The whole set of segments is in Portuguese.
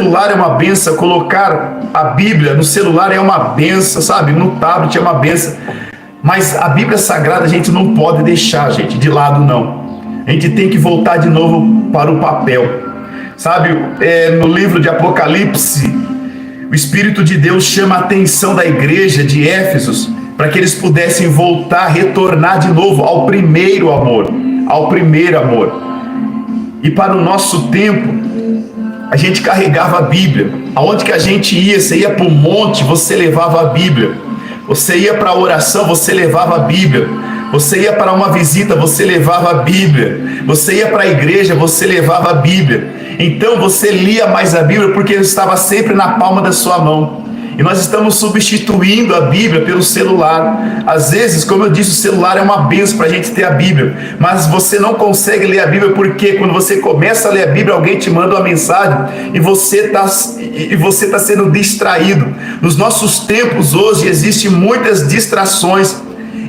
celular é uma benção, colocar a Bíblia no celular é uma benção, sabe? No tablet é uma benção. Mas a Bíblia Sagrada a gente não pode deixar, gente, de lado, não. A gente tem que voltar de novo para o papel. Sabe, no livro de Apocalipse, o Espírito de Deus chama a atenção da igreja de Éfeso para que eles pudessem voltar, retornar de novo ao primeiro amor, ao primeiro amor. E para o nosso tempo, a gente carregava a Bíblia. Aonde que a gente ia? Você ia para o monte, você levava a Bíblia. Você ia para a oração, você levava a Bíblia. Você ia para uma visita, você levava a Bíblia. Você ia para a igreja, você levava a Bíblia. Então você lia mais a Bíblia porque estava sempre na palma da sua mão. E nós estamos substituindo a Bíblia pelo celular. Às vezes, como eu disse, o celular é uma bênção para a gente ter a Bíblia. Mas você não consegue ler a Bíblia porque quando você começa a ler a Bíblia, alguém te manda uma mensagem e você está sendo distraído. Nos nossos tempos hoje existem muitas distrações.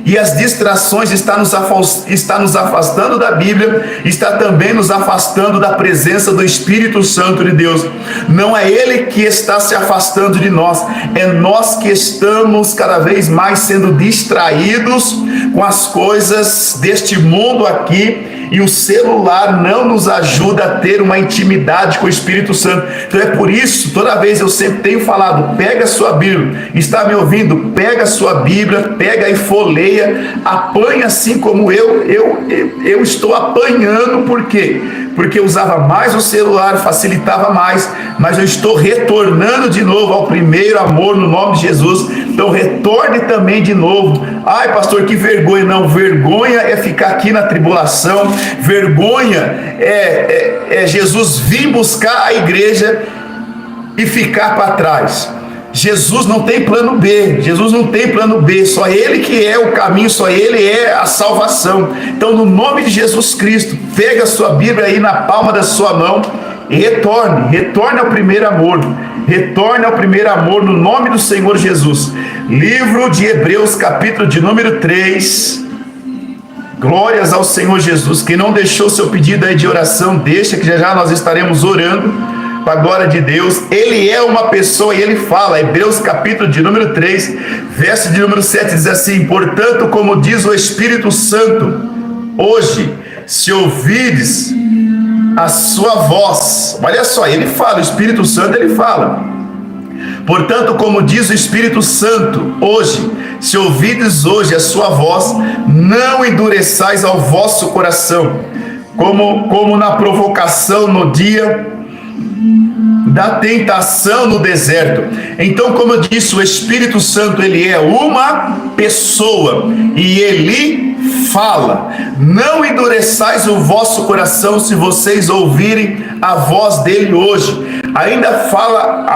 E as distrações está nos afastando da Bíblia, está também nos afastando da presença do Espírito Santo de Deus. Não é Ele que está se afastando de nós, é nós que estamos cada vez mais sendo distraídos com as coisas deste mundo aqui. E o celular não nos ajuda a ter uma intimidade com o Espírito Santo. Então é por isso, toda vez eu sempre tenho falado, pega a sua Bíblia, está me ouvindo? Pega a sua Bíblia, pega e folheia, apanha assim como eu estou apanhando. Por quê? Porque eu usava mais o celular, facilitava mais, mas eu estou retornando de novo ao primeiro amor no nome de Jesus. Então retorne também de novo. Ai, pastor, que vergonha. Não, vergonha é ficar aqui na tribulação, vergonha é Jesus vir buscar a igreja e ficar para trás. Jesus não tem plano B, Jesus não tem plano B, só Ele que é o caminho, só Ele é a salvação. Então, no nome de Jesus Cristo, pega a sua Bíblia aí na palma da sua mão e retorne ao primeiro amor, retorne ao primeiro amor no nome do Senhor Jesus. Livro de Hebreus, capítulo de número 3, glórias ao Senhor Jesus. Quem não deixou seu pedido aí de oração, deixa que já nós estaremos orando para a glória de Deus. Ele é uma pessoa e ele fala, Hebreus capítulo de número 3, verso de número 7, diz assim: portanto, como diz o Espírito Santo, hoje, se ouvides a sua voz, olha só, ele fala, o Espírito Santo ele fala, portanto, como diz o Espírito Santo, hoje, se ouvides hoje a sua voz, não endureçais ao vosso coração, como na provocação no dia da tentação no deserto. Então, como eu disse, o Espírito Santo ele é uma pessoa e ele fala. Não endureçais o vosso coração se vocês ouvirem a voz dele hoje. Ainda fala,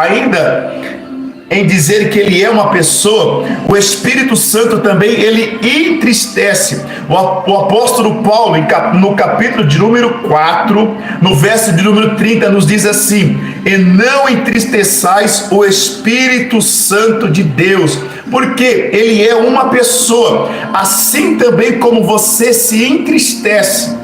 em dizer que ele é uma pessoa, o Espírito Santo também ele entristece. O apóstolo Paulo, no capítulo de número 4, no verso de número 30, nos diz assim: e não entristeçais o Espírito Santo de Deus, porque ele é uma pessoa, assim também como você se entristece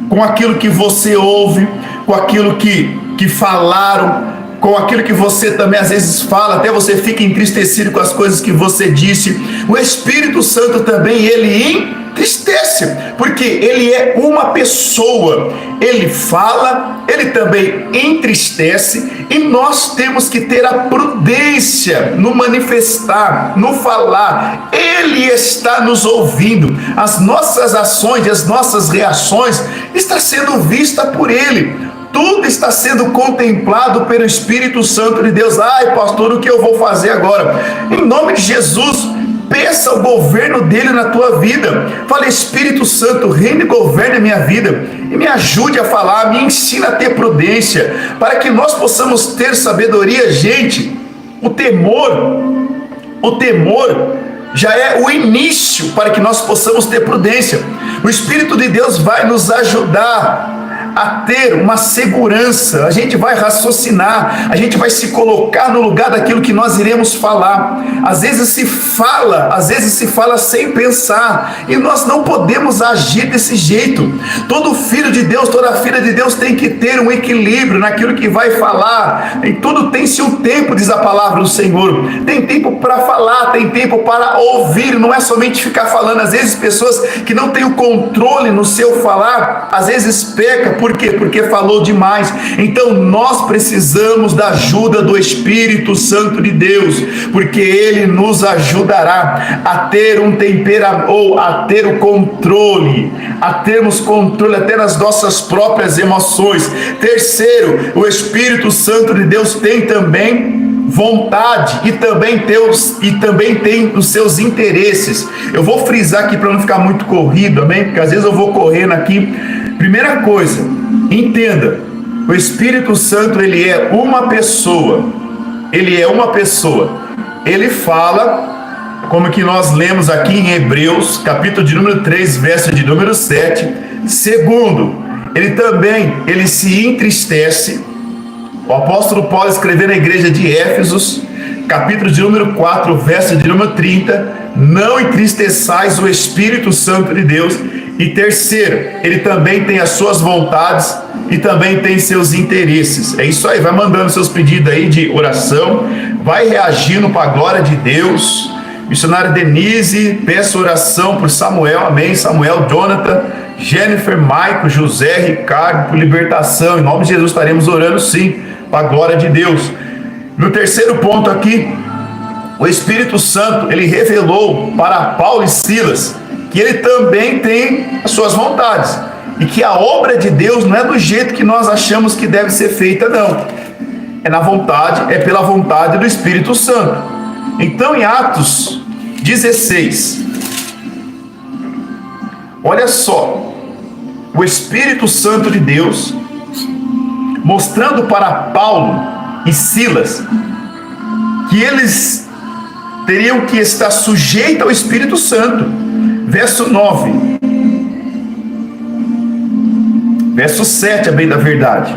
com aquilo que você ouve, com aquilo que falaram, com aquilo que você também às vezes fala, até você fica entristecido com as coisas que você disse. O Espírito Santo também ele entristece, porque ele é uma pessoa, ele fala, ele também entristece, e nós temos que ter a prudência no manifestar, no falar. Ele está nos ouvindo, as nossas ações, as nossas reações está sendo vista por ele. Tudo está sendo contemplado pelo Espírito Santo de Deus. Ai, pastor, o que eu vou fazer agora? Em nome de Jesus, peça o governo dele na tua vida. Fale: Espírito Santo, reine e governe a minha vida e me ajude a falar, me ensina a ter prudência, para que nós possamos ter sabedoria. Gente, o temor já é o início para que nós possamos ter prudência. O Espírito de Deus vai nos ajudar a ter uma segurança, a gente vai raciocinar, a gente vai se colocar no lugar daquilo que nós iremos falar. Às vezes se fala sem pensar, e nós não podemos agir desse jeito. Todo filho de Deus, toda filha de Deus tem que ter um equilíbrio naquilo que vai falar. Em tudo tem seu tempo, diz a palavra do Senhor. Tem tempo para falar, tem tempo para ouvir, não é somente ficar falando. Às vezes pessoas que não têm o controle no seu falar, às vezes peca. Por quê? Porque falou demais. Então nós precisamos da ajuda do Espírito Santo de Deus, porque Ele nos ajudará a ter um temperamento, ou a ter o controle, a termos controle até nas nossas próprias emoções. Terceiro, o Espírito Santo de Deus tem também vontade e também tem os seus interesses. Eu vou frisar aqui para não ficar muito corrido, amém? Porque às vezes eu vou correndo aqui. Primeira coisa, entenda, o Espírito Santo, ele é uma pessoa. Ele fala, como que nós lemos aqui em Hebreus, capítulo de número 3, verso de número 7. Segundo, ele se entristece. O apóstolo Paulo escreveu na igreja de Éfesos, capítulo de número 4, verso de número 30, não entristeçais o Espírito Santo de Deus. E terceiro, ele também tem as suas vontades e também tem seus interesses. É isso aí, vai mandando seus pedidos aí de oração, vai reagindo para a glória de Deus. Missionária Denise, peço oração por Samuel, amém. Samuel, Jonathan, Jennifer, Maico, José, Ricardo, por libertação. Em nome de Jesus estaremos orando sim, para a glória de Deus. No terceiro ponto aqui, o Espírito Santo, ele revelou para Paulo e Silas que ele também tem as suas vontades, e que a obra de Deus não é do jeito que nós achamos que deve ser feita, não. É pela vontade do Espírito Santo. Então, em Atos 16, olha só, o Espírito Santo de Deus mostrando para Paulo e Silas que eles teriam que estar sujeitos ao Espírito Santo. Verso 9, verso 7, a bem da verdade.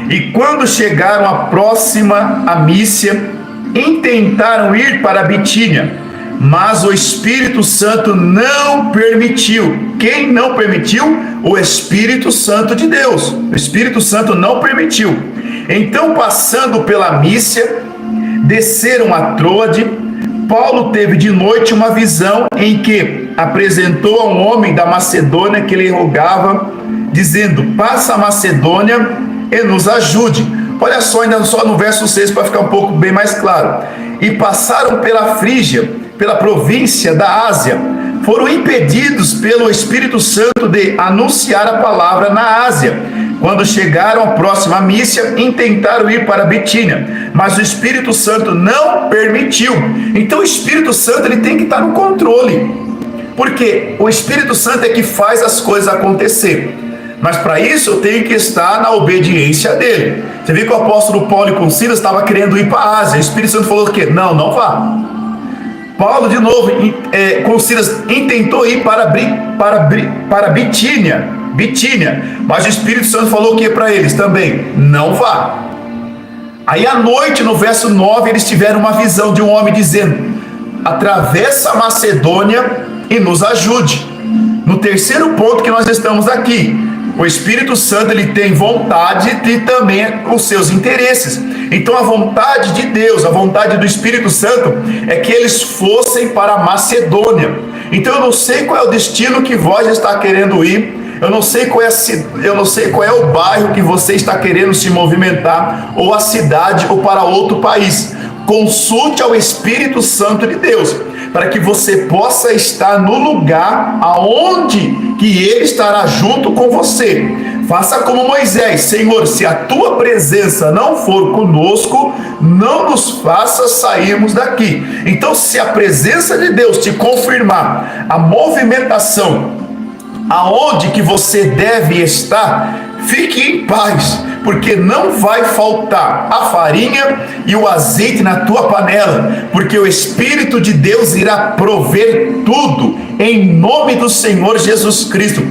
E quando chegaram à próxima a Mísia, intentaram ir para a Bitínia, mas o Espírito Santo não permitiu. Quem não permitiu? O Espírito Santo de Deus. O Espírito Santo não permitiu. Então, passando pela Mísia, desceram a Troade. Paulo teve de noite uma visão em que apresentou a um homem da Macedônia que lhe rogava, dizendo: passa a Macedônia e nos ajude. Olha só, ainda só no verso 6, para ficar um pouco bem mais claro. E passaram pela Frígia, pela província da Ásia, foram impedidos pelo Espírito Santo de anunciar a palavra na Ásia. Quando chegaram à próxima Mísia, intentaram ir para a Bitínia, mas o Espírito Santo não permitiu. Então o Espírito Santo, ele tem que estar no controle, porque o Espírito Santo é que faz as coisas acontecer. Mas para isso eu tenho que estar na obediência dele. Você viu que o apóstolo Paulo com Silas estava querendo ir para a Ásia. O Espírito Santo falou o quê? Não, não vá. Paulo de novo com Silas intentou ir para Bitínia, mas o Espírito Santo falou o que para eles também? Não vá. Aí à noite, no verso 9, eles tiveram uma visão de um homem dizendo: atravessa a Macedônia e nos ajude. No terceiro ponto que nós estamos aqui, o Espírito Santo, ele tem vontade e também os seus interesses. Então a vontade de Deus, a vontade do Espírito Santo é que eles fossem para a Macedônia. Então eu não sei qual é o destino que vós está querendo ir. Eu não sei qual é o bairro que você está querendo se movimentar, ou a cidade, ou para outro país. Consulte ao Espírito Santo de Deus, para que você possa estar no lugar aonde que Ele estará junto com você. Faça como Moisés: Senhor, se a Tua presença não for conosco, não nos faça sairmos daqui. Então, se a presença de Deus te confirmar a movimentação aonde que você deve estar, fique em paz, porque não vai faltar a farinha e o azeite na tua panela, porque o Espírito de Deus irá prover tudo, em nome do Senhor Jesus Cristo.